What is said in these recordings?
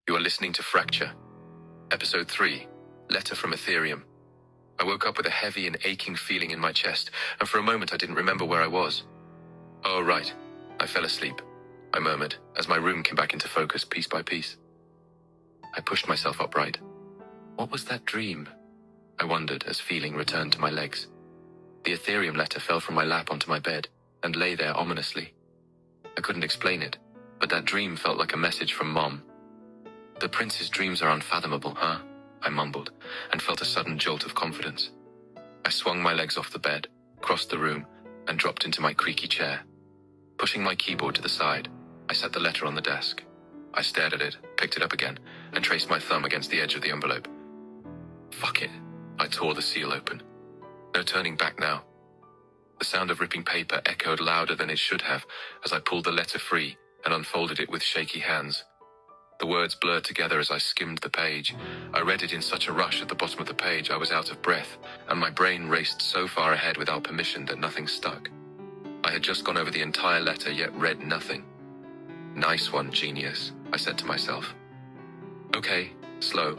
You are listening to Fracture, Episode 3, Letter from Aetherium. I woke up with a heavy and aching feeling in my chest, and for a moment I didn't remember where I was. Oh, right. I fell asleep, I murmured, as my room came back into focus piece by piece. I pushed myself upright. What was that dream? I wondered as feeling returned to my legs. The Aetherium letter fell from my lap onto my bed and lay there ominously. I couldn't explain it, but that dream felt like a message from Mom. The prince's dreams are unfathomable, huh? I mumbled, and felt a sudden jolt of confidence. I swung my legs off the bed, crossed the room, and dropped into my creaky chair. Pushing my keyboard to the side, I set the letter on the desk. I stared at it, picked it up again, and traced my thumb against the edge of the envelope. Fuck it. I tore the seal open. No turning back now. The sound of ripping paper echoed louder than it should have as I pulled the letter free and unfolded it with shaky hands. The words blurred together as I skimmed the page. I read it in such a rush at the bottom of the page I was out of breath, and my brain raced so far ahead without permission that nothing stuck. I had just gone over the entire letter, yet read nothing. Nice one, genius, I said to myself. Okay, slow.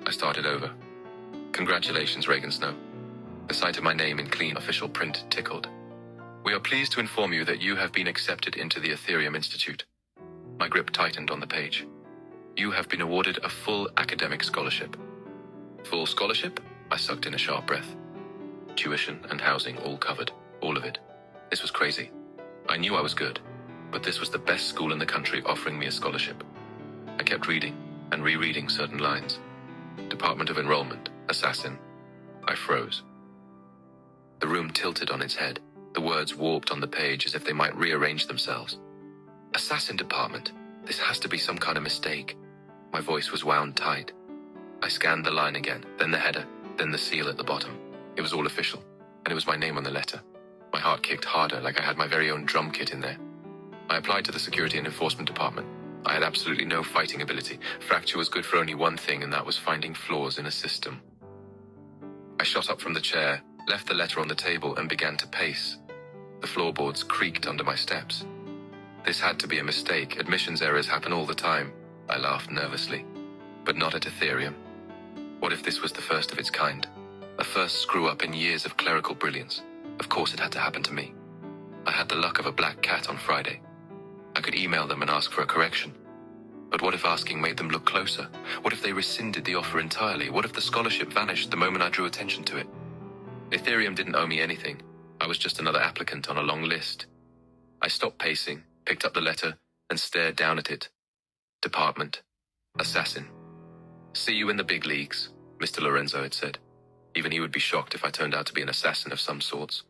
I started over. Congratulations, Reagan Snow. The sight of my name in clean official print tickled. We are pleased to inform you that you have been accepted into the Aetherium Institute. My grip tightened on the page. You have been awarded a full academic scholarship. Full scholarship? I sucked in a sharp breath. Tuition and housing all covered, all of it. This was crazy. I knew I was good, but this was the best school in the country offering me a scholarship. I kept reading and rereading certain lines. Department of Enrollment, assassin. I froze. The room tilted on its head. The words warped on the page as if they might rearrange themselves. Assassin department. This has to be some kind of mistake. My voice was wound tight. I scanned the line again, then the header, then the seal at the bottom. It was all official, and it was my name on the letter. My heart kicked harder, like I had my very own drum kit in there. I applied to the Security and Enforcement Department. I had absolutely no fighting ability. Fracture was good for only one thing, and that was finding flaws in a system. I shot up from the chair, left the letter on the table, and began to pace. The floorboards creaked under my steps. This had to be a mistake. Admissions errors happen all the time. I laughed nervously. But not at Aetherium. What if this was the first of its kind? A first screw-up in years of clerical brilliance. Of course it had to happen to me. I had the luck of a black cat on Friday. I could email them and ask for a correction. But what if asking made them look closer? What if they rescinded the offer entirely? What if the scholarship vanished the moment I drew attention to it? Aetherium didn't owe me anything. I was just another applicant on a long list. I stopped pacing, picked up the letter, and stared down at it. Department. Assassin. See you in the big leagues, Mr. Lorenzo had said. Even he would be shocked if I turned out to be an assassin of some sorts.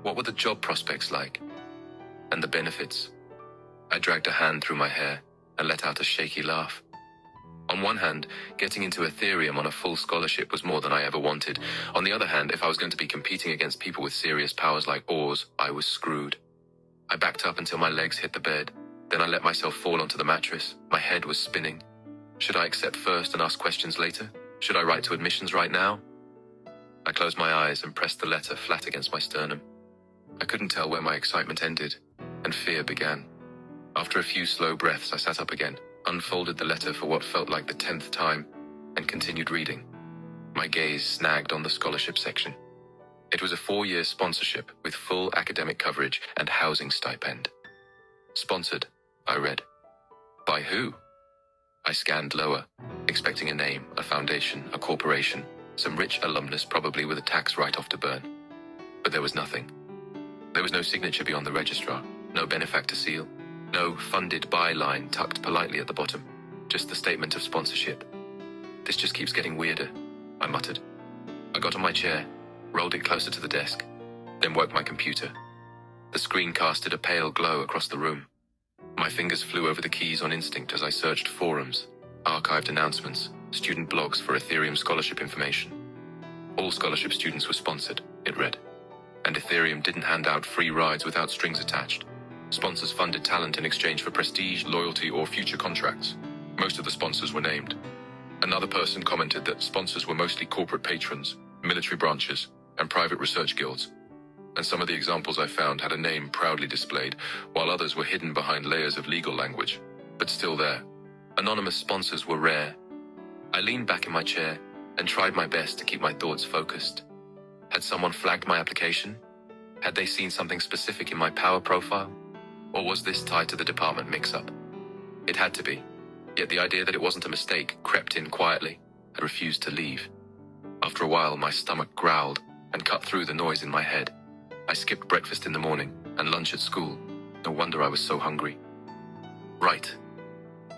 What were the job prospects like? And the benefits? I dragged a hand through my hair and let out a shaky laugh. On one hand, getting into Aetherium on a full scholarship was more than I ever wanted. On the other hand, if I was going to be competing against people with serious powers like Oars, I was screwed. I backed up until my legs hit the bed. Then I let myself fall onto the mattress. My head was spinning. Should I accept first and ask questions later? Should I write to admissions right now? I closed my eyes and pressed the letter flat against my sternum. I couldn't tell where my excitement ended, and fear began. After a few slow breaths, I sat up again, unfolded the letter for what felt like the 10th time, and continued reading. My gaze snagged on the scholarship section. It was a 4-year sponsorship with full academic coverage and housing stipend. Sponsored, I read. By who? I scanned lower, expecting a name, a foundation, a corporation, some rich alumnus probably with a tax write-off to burn. But there was nothing. There was no signature beyond the registrar, no benefactor seal, no funded by line tucked politely at the bottom, just the statement of sponsorship. This just keeps getting weirder, I muttered. I got on my chair, rolled it closer to the desk, then worked my computer. The screen casted a pale glow across the room. My fingers flew over the keys on instinct as I searched forums, archived announcements, student blogs for Aetherium scholarship information. All scholarship students were sponsored, it read. And Aetherium didn't hand out free rides without strings attached. Sponsors funded talent in exchange for prestige, loyalty, or future contracts. Most of the sponsors were named. Another person commented that sponsors were mostly corporate patrons, military branches, and private research guilds. And some of the examples I found had a name proudly displayed, while others were hidden behind layers of legal language, but still there. Anonymous sponsors were rare. I leaned back in my chair and tried my best to keep my thoughts focused. Had someone flagged my application? Had they seen something specific in my power profile? Or was this tied to the department mix-up? It had to be. Yet the idea that it wasn't a mistake crept in quietly. I refused to leave. After a while, my stomach growled and cut through the noise in my head. I skipped breakfast in the morning and lunch at school. No wonder I was so hungry. Right.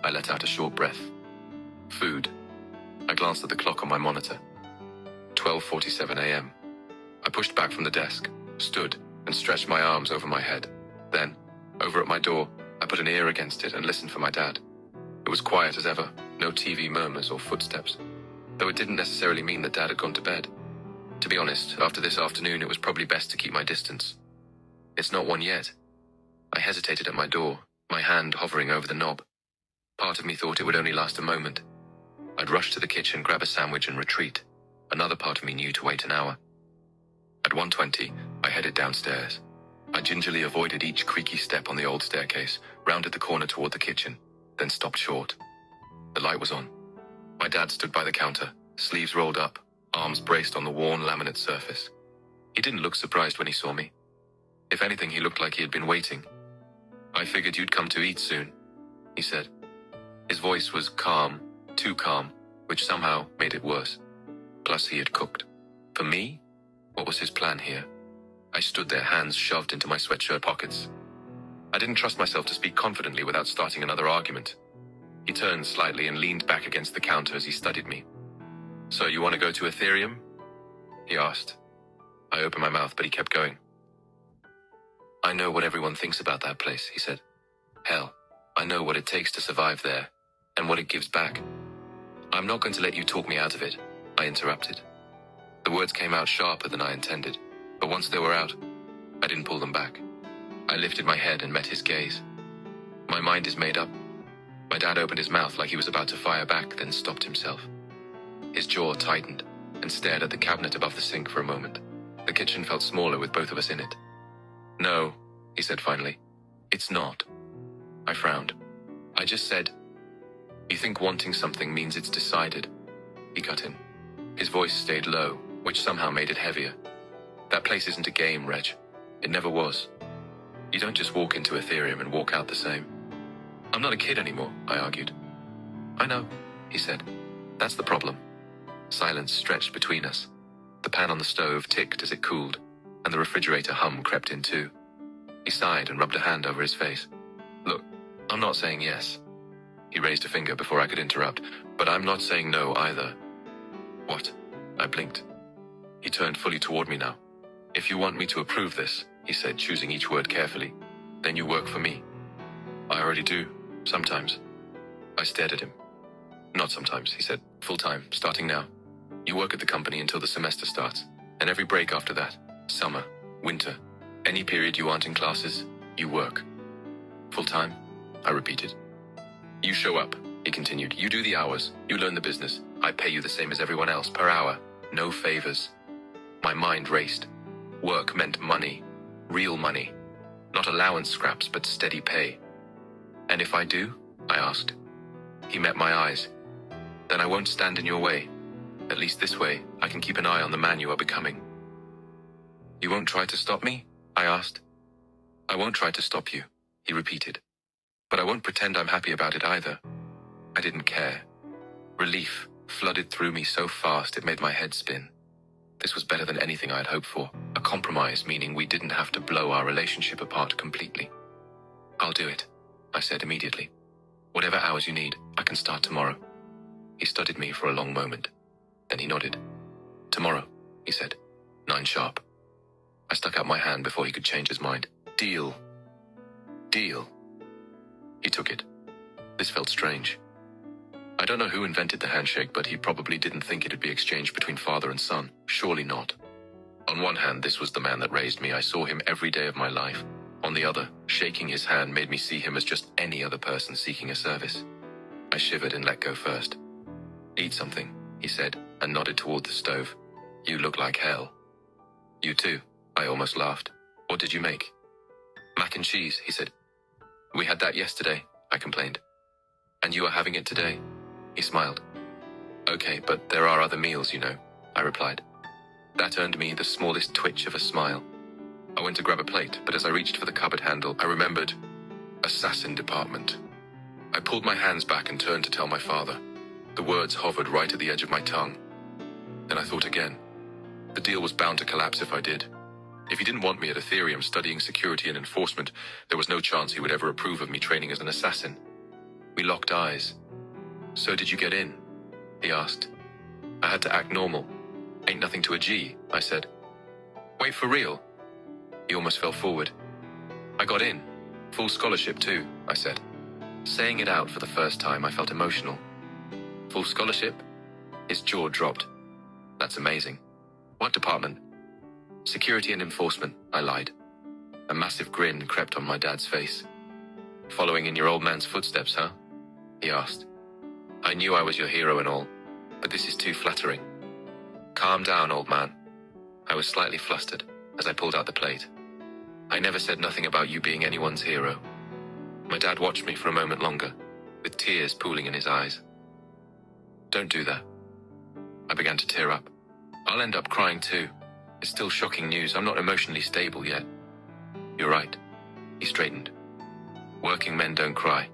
I let out a short breath. Food. I glanced at the clock on my monitor. 12:47 a.m. I pushed back from the desk, stood, and stretched my arms over my head. Then, over at my door, I put an ear against it and listened for my dad. It was quiet as ever, no TV murmurs or footsteps, though it didn't necessarily mean that Dad had gone to bed. To be honest, after this afternoon, it was probably best to keep my distance. It's not one yet. I hesitated at my door, my hand hovering over the knob. Part of me thought it would only last a moment. I'd rush to the kitchen, grab a sandwich, and retreat. Another part of me knew to wait an hour. At 1:20, I headed downstairs. I gingerly avoided each creaky step on the old staircase, rounded the corner toward the kitchen, then stopped short. The light was on. My dad stood by the counter, sleeves rolled up, arms braced on the worn laminate surface. He didn't look surprised when he saw me. If anything, he looked like he had been waiting. "I figured you'd come to eat soon," he said. His voice was calm, too calm, which somehow made it worse. Plus, he had cooked. For me? What was his plan here? I stood there, hands shoved into my sweatshirt pockets. I didn't trust myself to speak confidently without starting another argument. He turned slightly and leaned back against the counter as he studied me. "So you want to go to Aetherium?" he asked. I opened my mouth, but he kept going. "I know what everyone thinks about that place," he said. "Hell, I know what it takes to survive there, and what it gives back." "I'm not going to let you talk me out of it," I interrupted. The words came out sharper than I intended, but once they were out, I didn't pull them back. I lifted my head and met his gaze. "My mind is made up." My dad opened his mouth like he was about to fire back, then stopped himself. His jaw tightened and stared at the cabinet above the sink for a moment. The kitchen felt smaller with both of us in it. "No," he said finally. "It's not." I frowned. "I just said, you think wanting something means it's decided." He cut in. His voice stayed low, which somehow made it heavier. "That place isn't a game, Reg. It never was. You don't just walk into Aetherium and walk out the same." "I'm not a kid anymore," I argued. "I know," he said. "That's the problem." Silence stretched between us. The pan on the stove ticked as it cooled, and the refrigerator hum crept in too. He sighed and rubbed a hand over his face. "Look, I'm not saying yes." He raised a finger before I could interrupt, "but I'm not saying no either." "What?" I blinked. He turned fully toward me now. "If you want me to approve this," he said, choosing each word carefully, "then you work for me." "I already do, sometimes." I stared at him. "Not sometimes," he said. "Full-time, starting now. You work at the company until the semester starts, and every break after that, summer, winter, any period you aren't in classes, you work." "Full-time?" I repeated. "You show up," he continued. "You do the hours, you learn the business. I pay you the same as everyone else, per hour. No favors." My mind raced. Work meant money. Real money. Not allowance scraps, but steady pay. "And if I do?" I asked. He met my eyes. "Then I won't stand in your way. At least this way, I can keep an eye on the man you are becoming." "You won't try to stop me?" I asked. "I won't try to stop you," he repeated. "But I won't pretend I'm happy about it either." I didn't care. Relief flooded through me so fast it made my head spin. This was better than anything I had hoped for. A compromise, meaning we didn't have to blow our relationship apart completely. "I'll do it," I said immediately. "Whatever hours you need, I can start tomorrow." He studied me for a long moment. Then he nodded. "Tomorrow," he said. 9 sharp. I stuck out my hand before he could change his mind. "Deal." "Deal." He took it. This felt strange. I don't know who invented the handshake, but he probably didn't think it'd be exchanged between father and son. Surely not. On one hand, this was the man that raised me. I saw him every day of my life. On the other, shaking his hand made me see him as just any other person seeking a service. I shivered and let go first. "Eat something," he said, and nodded toward the stove. "You look like hell." "You too," I almost laughed. "What did you make?" "Mac and cheese," he said. "We had that yesterday," I complained. And you are having it today? He smiled. Okay, but there are other meals, you know, I replied. That earned me the smallest twitch of a smile. I went to grab a plate, but as I reached for the cupboard handle, I remembered assassin department. I pulled my hands back and turned to tell my father. The words hovered right at the edge of my tongue. Then I thought again. The deal was bound to collapse if I did. If he didn't want me at Aetherium studying security and enforcement, there was no chance he would ever approve of me training as an assassin. We locked eyes. So did you get in? He asked. I had to act normal. Ain't nothing to a G, I said. Wait, for real? He almost fell forward. I got in. Full scholarship too, I said. Saying it out for the first time, I felt emotional. Full scholarship? His jaw dropped. That's amazing. What department? Security and enforcement, I lied. A massive grin crept on my dad's face. Following in your old man's footsteps, huh? He asked. I knew I was your hero and all, but this is too flattering. Calm down, old man. I was slightly flustered as I pulled out the plate. I never said nothing about you being anyone's hero. My dad watched me for a moment longer, with tears pooling in his eyes. Don't do that. I began to tear up. I'll end up crying too. It's still shocking news. I'm not emotionally stable yet. You're right. He straightened. Working men don't cry.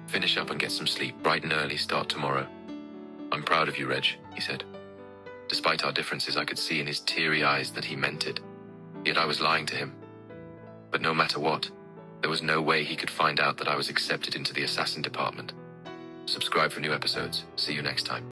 Finish up and get some sleep bright and early, start tomorrow. I'm proud of you, Reg, he said. Despite our differences, I could see in his teary eyes that he meant it. Yet I was lying to him. But no matter what, there was no way he could find out that I was accepted into the assassin department. Subscribe for new episodes. See you next time.